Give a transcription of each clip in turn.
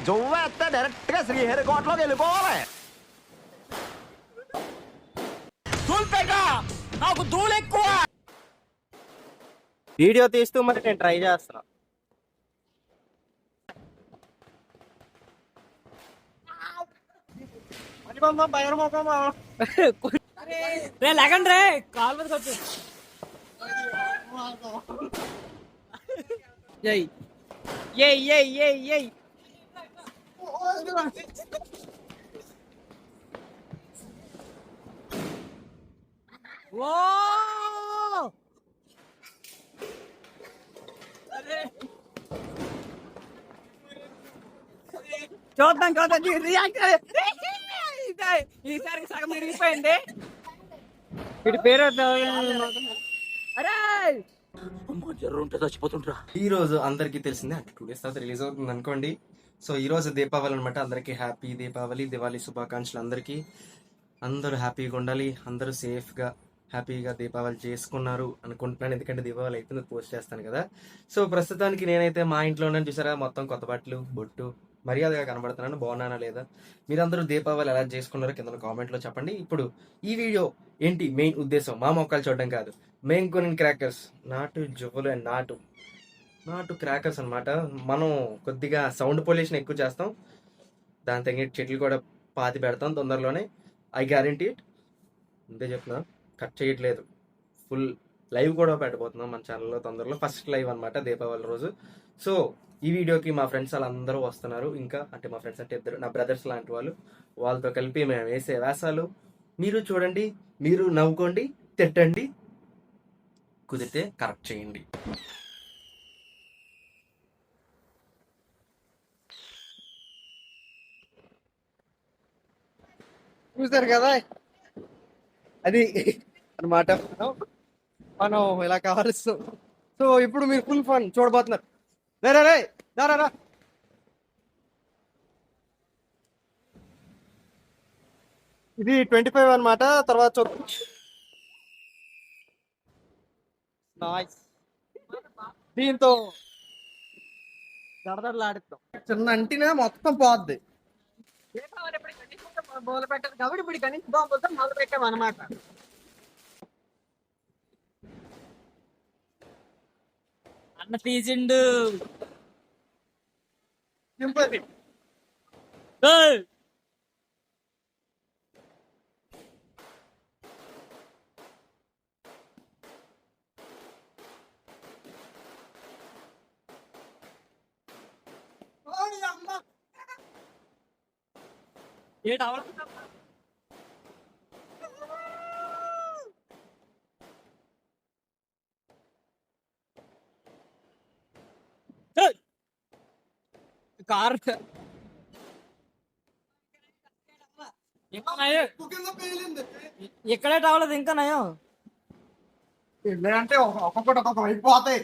జువ్వేస్తే direct గా శ్రీహరికోటలోకి వెళ్ళిపోవాలి. నాకు ధూళి ఎక్కువ. వీడియో తీస్తూ మరి నేను ట్రై చేస్తున్నా. లేకండి రే కాల్ మీద వచ్చి చూద్దాం ఈసారికి సగం తిరిగిపోయింది. వీటి పేరు ఈ రోజు అందరికి తెలిసిందే, 2 days తర్వాత రిలీజ్ అవుతుంది అనుకోండి. సో ఈ రోజు దీపావళి అనమాట. అందరికి హ్యాపీ దీపావళి, దివాళీ శుభాకాంక్షలు అందరికి. అందరూ హ్యాపీగా ఉండాలి, అందరూ సేఫ్ గా హ్యాపీగా దీపావళి చేసుకున్నారు అనుకుంటున్నాను. ఎందుకంటే దీపావళి అయితే పోస్ట్ చేస్తాను కదా. సో ప్రస్తుతానికి నేనైతే మా ఇంట్లో ఉన్నాను. చూసారా, మొత్తం కొత్త బట్టలు, బొట్టు, మర్యాదగా కనబడుతున్నాను. బాగున్నానా లేదా? మీరందరూ దీపావళి ఎలా చేసుకున్నారో కింద కామెంట్ లో చెప్పండి. ఇప్పుడు ఈ వీడియో ఏంటి మెయిన్ ఉద్దేశం, మా మొక్కలు చూడడం కాదు. మేము కొనిన క్రాకర్స్, నాటు జువ్వలు అండ్ నాటు క్రాకర్స్ అనమాట. మనం కొద్దిగా సౌండ్ పొల్యూషన్ ఎక్కువ చేస్తాం, దాని తగిన చెట్లు కూడా పాతి పెడతాం తొందరలోనే. I guarantee it. అంతే చెప్తున్నా, కట్ చేయట్లేదు. ఫుల్ లైవ్ కూడా పెట్టబోతున్నాం మన ఛానల్లో తొందరలో. ఫస్ట్ లైవ్ అనమాట దీపావళి రోజు. సో ఈ వీడియోకి మా ఫ్రెండ్స్ వాళ్ళందరూ వస్తున్నారు. ఇంకా అంటే మా ఫ్రెండ్స్ అంటే ఇద్దరు నా బ్రదర్స్ లాంటి వాళ్ళు. వాళ్ళతో కలిపి మేము వేసే వేసాలు మీరు చూడండి, మీరు నవ్వుకోండి, తిట్టండి, కుదిరితే కరెక్ట్ చేయండి. చూసారు కదా, అది అనమాట మనం ఇలా కావలుస్తాం. సో ఇప్పుడు మీరు ఫుల్ ఫన్ చూడబోతున్నారు. రా ఇది 25 అనమాట. తర్వాత చూద్దాం. దీంతో దడదడలాడిస్తాం. చిన్న అంటినా మొత్తం పోద్ది. మొదలు పెట్టదు కాబట్టి ఇప్పుడు కనీసం బాంబులతో మొదలు పెట్టాం అనమాట. అన్న తీసిండు. సింపతి. ఏంటి అవడం కార్ ఇంకా నయం, ఇక్కడే రావలేదు ఇంకా నయం. అంటే ఒక్కొక్కటి ఒక్కొక్క వైపు పోతాయి.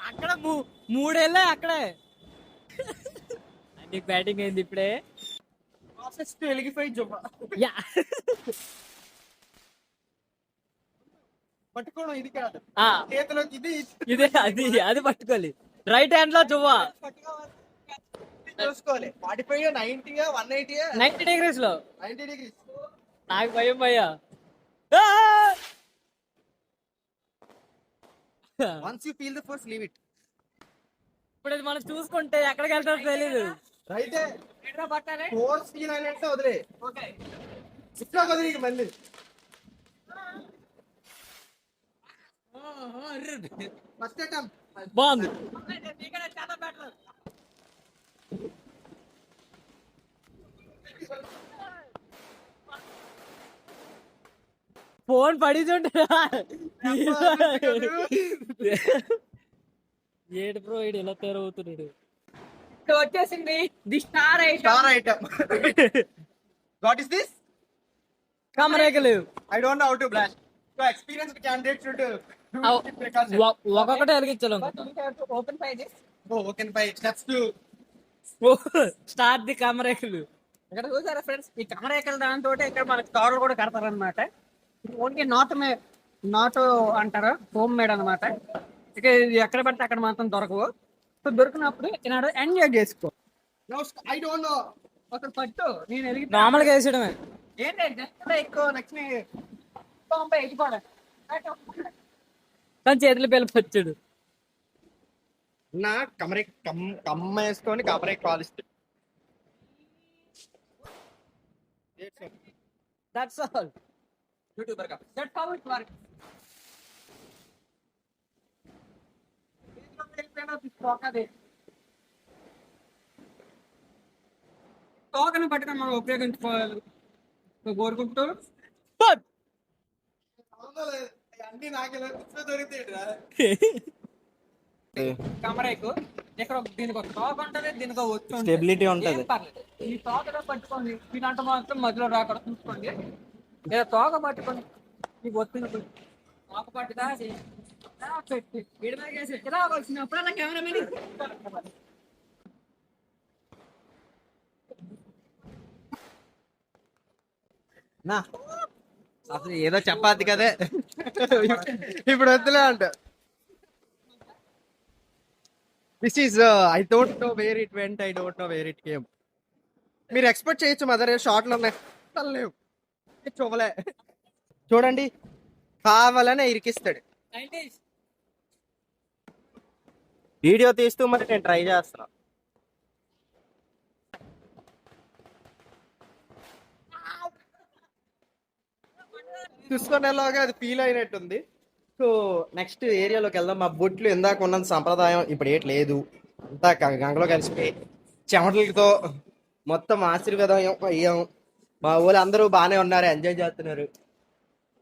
అక్కడ 3 ఏళ్ళే అక్కడే. నీకు బ్యాటింగ్ అయింది ఇప్పుడే. పట్టుకోవడం ఇది కాదు, ఆ, చేతిలోకి ఇది ఇదే అది పట్టుకోవాలి. రైట్ హ్యాండ్ లో చువ్వా చూసుకోవాలి. 45, 90, 180, 90 degrees లో. 90 degrees. నాకు భయం భయ్యా. Once you feel the force, leave it. ఇప్పుడు అది మనం చూసుకుంటే ఎక్కడికి వెళ్తారో తెలీదు. రైతే ఫోర్స్ ఫీల్ అయినట్టు వదిలే. ఇట్లా వదిలి మళ్ళీ ఫస్ట్ అటెంప్ట్ బాగుంది. ఫోన్ పడిచుంటా ఏడు బ్రో ఇడు ఎలా తయారవుతున్నాడు. వచ్చేసింది the star item. What is this? కామరేకలు. I don't know how to blast. So experienced candidate should do precaution. ఒక్కొక్కటే వెలిగించాలి. Open 5 steps to start the కామరేకలు. ఇక్కడ చూసారా ఫ్రెండ్స్, ఈ కమరేకల దాంతో ఇక్కడ మనకి తోటలు కూడా కడతారనమాట. ఓన్లీ నాటు అంటారు, హోమ్ మేడ్ అనమాట. ఇక ఇది ఎక్కడ పడితే అక్కడ మాత్రం దొరకవు. సో దొరికినప్పుడు ఇక్కడ ఎంజాయ్ చేసుకో. I don't know. ఒక పట్టు నేను ఎరిగి నార్మల్గా వేసేయడమే. ఏంటంటే ఎక్కువ లక్ష్మి ఎక్కిపోవడం తన చేతులు పిలిపొచ్చాడు. నా కమ్మ వేసుకొని కమరే కాలుస్తాడు. That's all. యూట్యూబర్ కా దట్స్ హౌ ఇట్ వర్క్స్. తోకను పట్టుకొని మనం ఉపయోగించుకోవాలి కోరుకుంటూ అన్ని నాకే దొరికితే కమరేకు ఇక్కడ దీనికి ఒక తోక ఉంటది, దీనికి ఒక ఒత్తు ఉంటది. స్టెబిలిటీ ఉంటది. ఏం పర్లేదు. ఈ తోకలో పట్టుకోండి, దీనంట మాత్రం మధ్యలో రాకుండా చూసుకోండి. లేదా తోక పట్టుకొని మీకు ఒత్తిన తోక పట్టుదా పెట్టి విడదాగేసి ఇలా వచ్చినప్పుడు అలా కెమెరామెన్ నా అసలు ఏదో చెప్పాది కదే ఇప్పుడు వద్దులే అంట. This is I don't know where it went, I don't know where it came. మీరు ఎక్స్పెక్ట్ చేయొచ్చు మదర్ షార్ట్లు ఉన్నాయి, అసలు లేవు, చూడలే. చూడండి, కావాలనే ఇరికిస్తాడు. వీడియో తీస్తూ మరి నేను ట్రై చేస్తున్నా. చూసుకునేలాగా అది ఫీల్ అయినట్టుంది. సో నెక్స్ట్ ఏరియాలోకి వెళ్దాం. మా బొట్లు ఇందాక ఉన్నంత సంప్రదాయం ఇప్పుడు ఏటి లేదు, అంతా గంగలో కలిసిపోయి చెమటలతో మొత్తం ఆశీర్వాదం అయ్యాం. మా ఊళ్ళో అందరూ బాగానే ఉన్నారు, ఎంజాయ్ చేస్తున్నారు.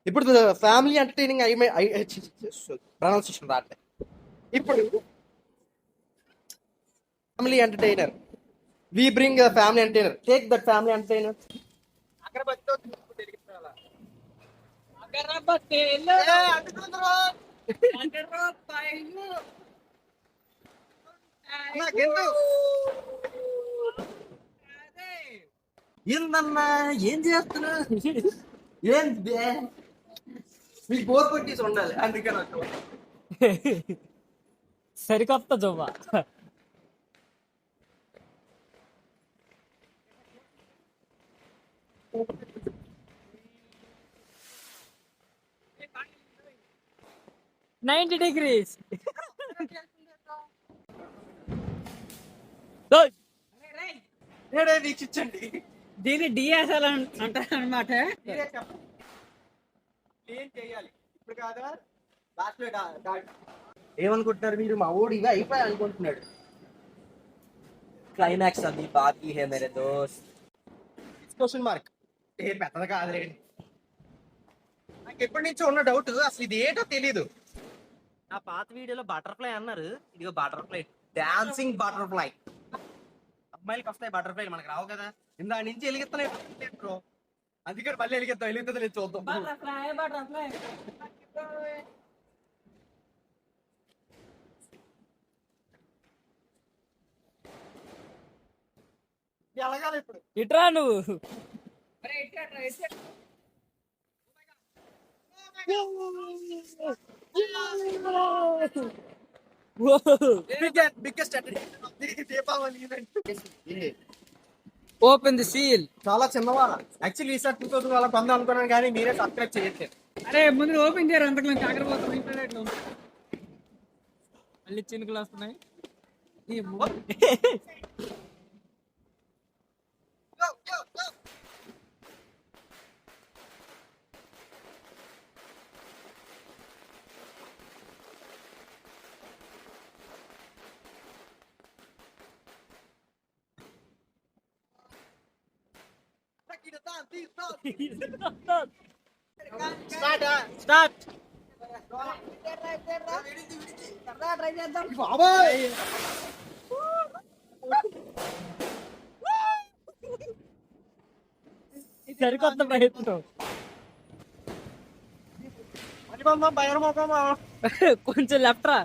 ఇప్పుడు ఫ్యామిలీ ఎంటర్టైనింగ్ ప్రొనౌన్సియేషన్ రాట్లే. ఇప్పుడు family entertainer, we bring family entertainer, take that family entertainer. అగరబత్తితో ఏందన్నా ఏం చేస్తున్నా, ఏం మీకు బోర్ కొట్టేసి ఉండాలి, అందుకని సరికొత్త జోబా. $90 degrees. వీక్షించండి. దీన్ని డిఎస్ఎల్ అంటారు అనమాట. ఏం చేయాలి ఇప్పుడు కాదా, లాస్ట్ ఏమనుకుంటున్నారు మీరు? మా ఊడు ఇవి అయిపోయి అనుకుంటున్నాడు. క్లైమాక్స్ అది బాకీ హే మేరే దోస్త్. క్వశ్చన్ మార్క్ ఏ పెద్దది కాదులేండి. నాకు ఎప్పటి నుంచో ఉన్న డౌట్, అసలు ఇది ఏంటో తెలీదు. నా పాత వీడియోలో బటర్ఫ్లై అన్నారు, ఇదిగో బటర్ఫ్లై, డాన్సింగ్ బటర్ఫ్లై. అమ్మాయిలకి వస్తాయి బటర్ఫ్లై, మనకు రావు కదా. ఇందా నుంచి వెలిగిస్తున్నాయి బ్రో, అందుకని మళ్ళీ వెలిగిద్దాం, వెలిగితే నేను చూద్దాం. ఎలాగాలి ఇప్పుడు? ఇట్రా నువ్వు. Biggest Deepavali event. Open the seal. చాలా చిన్నవాళ్ళ యాక్చువల్లీ ఈసారి 2000 వాళ్ళకి కొందాం అనుకున్నాను, కానీ మీరే సబ్స్క్రైబ్ చేయట్లేదు. అరే ముందు ఓపెన్ చేయరు, అంతకు కాకరపోతాం ఇంటర్నెట్ లో. మళ్ళీ చినుకులు వస్తున్నాయి. స్టార్ట్. బాబాయ్ సరికొత్త ప్రయత్నం. కొంచెం లెఫ్ట్ రా.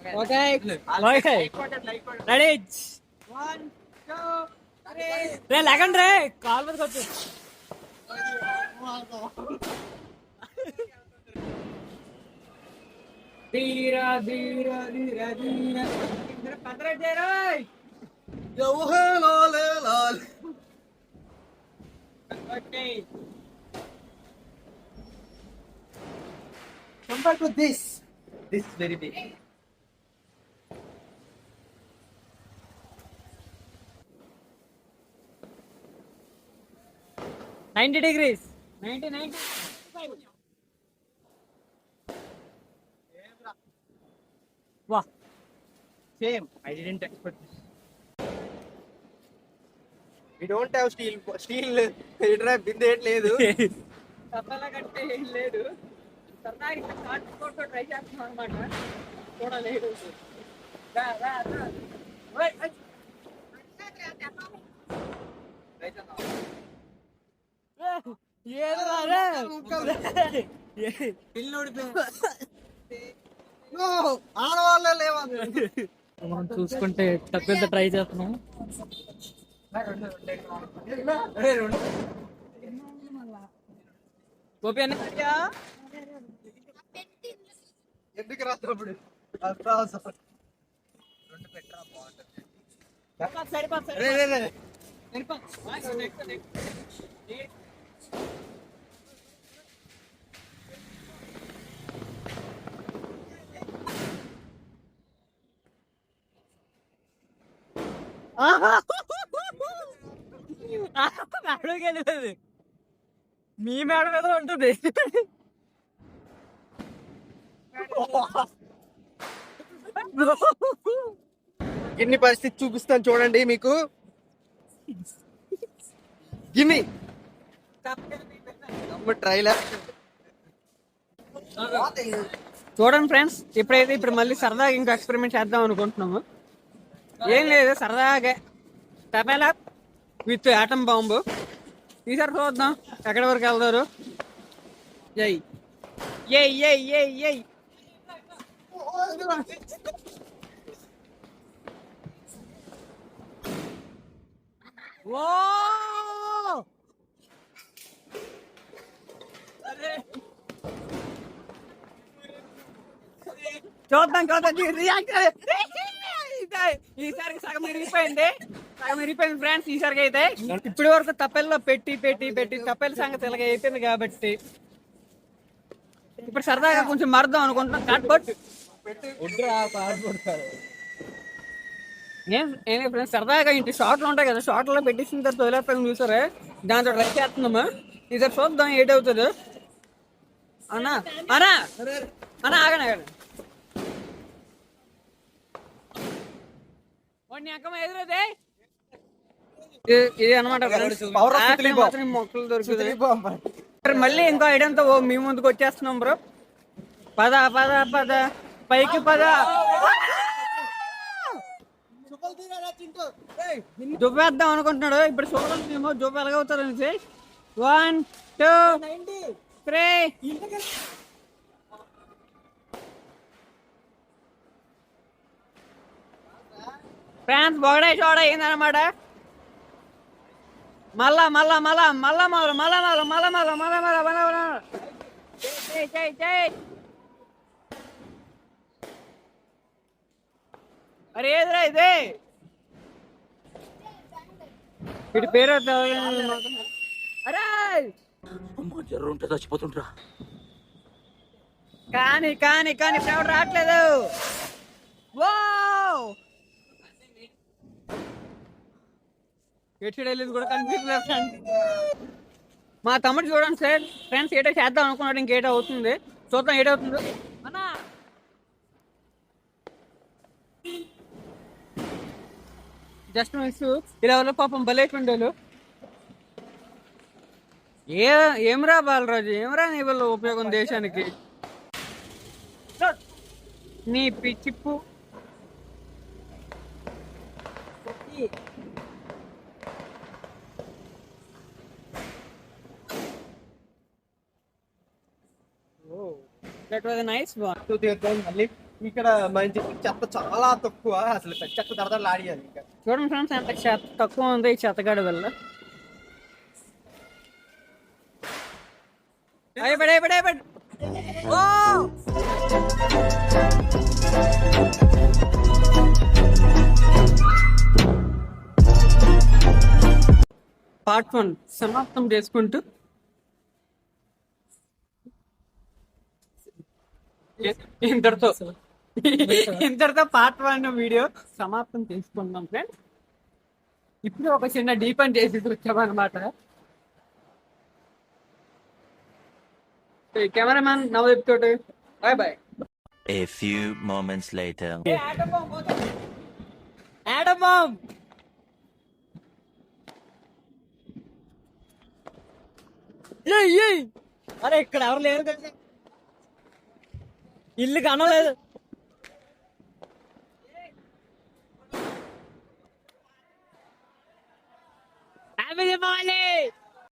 ఓకే ఓకే రెడీ 1 2 3 రే లేకండి రే కాల్ మీదకి వచ్చు ధీరా ధీరా ధీరా ధీరా ఇంద్ర పదరజేరోయ్ okay Compared to this is very big. 90 degrees 90 వా Same. I didn't expect this. We don't have steel బిందె ఏం లేదు. తప్పలా కట్టే ఏం లేదు సరదాగా ఇక్కడ షార్ట్ ఫోటో ట్రై చేస్తున్నాం అనమాట చూడలేదు రా రా రా ఓయ్ ఓయ్. ఏదో రే No, ఆడవాళ్ళే లేవా? మనం చూసుకుంటే తప్పేంత ట్రై చేస్తున్నాం గోపి అన్న ఎందుకు రాత్రప్పుడు రే రే రే మేడకి వెళ్ళలేదు మీ మేడ మీద ఉంటుంది గిన్ని పరిస్థితి చూపిస్తాను చూడండి మీకు. గిన్ని ట్రైలర్ చూడండి ఫ్రెండ్స్ ఇప్పుడు మళ్ళీ సరదాగా ఇంకా ఎక్స్పెరిమెంట్ చేద్దాం అనుకుంటున్నాము ఏం లేదు సరదాగా తపేలా విత్ ఆటం బాంబు ఈసారి చూద్దాం ఎక్కడి వరకు వెళ్తారు జై ఏయ్ ఏయ్ ఏయ్ ఏయ్ ఓ చూద్దాం ఈసారికి సగం ఇరిగిపోయింది ఫ్రెండ్స్ ఈసారికి అయితే ఇప్పటి వరకు తప్పెల్లో పెట్టి తప్పెల సంగతి ఇలాగ అయిపోయింది కాబట్టి ఇప్పుడు సరదాగా కొంచెం మారుద్దాం అనుకుంటున్నాం కార్డ్బోర్డ్ ఏం ఫ్రెండ్స్ సరదాగా ఇంటి షార్ట్లు ఉంటాయి కదా షార్ట్లో పెట్టేసిన తర్వాత వదిలేస్తాం చూసారా దాంతో ట్రై చేస్తున్నాము ఈసారి చూద్దాం ఏటవుతుంది అన్నా అన్నా అన్నా ఆగండి ఇది అనమాట మొక్కలు దొరుకుతుంది మళ్ళీ ఇంకో ఐడియాతో మీ ముందుకు వచ్చేస్తున్నాం బ్రో పద పద పద పైకి పద దుబ్బేద్దాం అనుకుంటున్నాడు ఇప్పుడు చూడాలి దుబ్బ ఎలాగవుతారు అనేసి 1 2 3 ఫ్రాన్స్ బొగడే చోడ అయిందనమాట మళ్ళా అరే ఏదిరా ఇదే వీటి పేరు అరే జర్రుంటే చచ్చిపోతుంటా కానీ ఫ్లేవర్ రావట్లేదు వావ్ వెళ్ళింది కూడా కనిపించలేదు మా తమ్ముడు చూడండి సార్ ఫ్రెండ్స్ ఏటో చేద్దాం అనుకున్నాడు ఇంకేటో అవుతుంది చూద్దాం ఏటవుతుందో అన్నా జస్ట్ మిస్ ఇలా వల్ల పాపం బలేటుండేలు ఏమరా బాలరాజు ఏమరా నీ వల్ల ఉపయోగం దేశానికి నీ పిచ్చిప్పు That was a nice one. మళ్ళీ ఇక్కడ మంచి చెత్త చాలా తక్కువ, అసలు చెత్త దరదలు ఆడియాలి ఇంకా. చూడండి ఫ్రెండ్స్ ఎంత చెత్త తక్కువ ఉంది ఈ చెత్తగాడి వల్ల. అయిపోయి అయిపోయి అయిపోయి. ఓ పార్ట్ 1 సమాప్తం చేసుకుంటూ ఇంతటితో పార్ట్ 1 వీడియో సమాప్తం చేసుకుందాం ఫ్రెండ్స్. ఇప్పుడు ఒక చిన్న డీపన్ చేసి వచ్చామన్నమాట. కెమెరామ్యాన్ నవదీప్ తోటి bye bye. A few moments later. Adam అరే ఇక్కడ ఎవరు లేరు కదా, ఇల్లు కనలేదు. హ్యాపీ దీపావళి.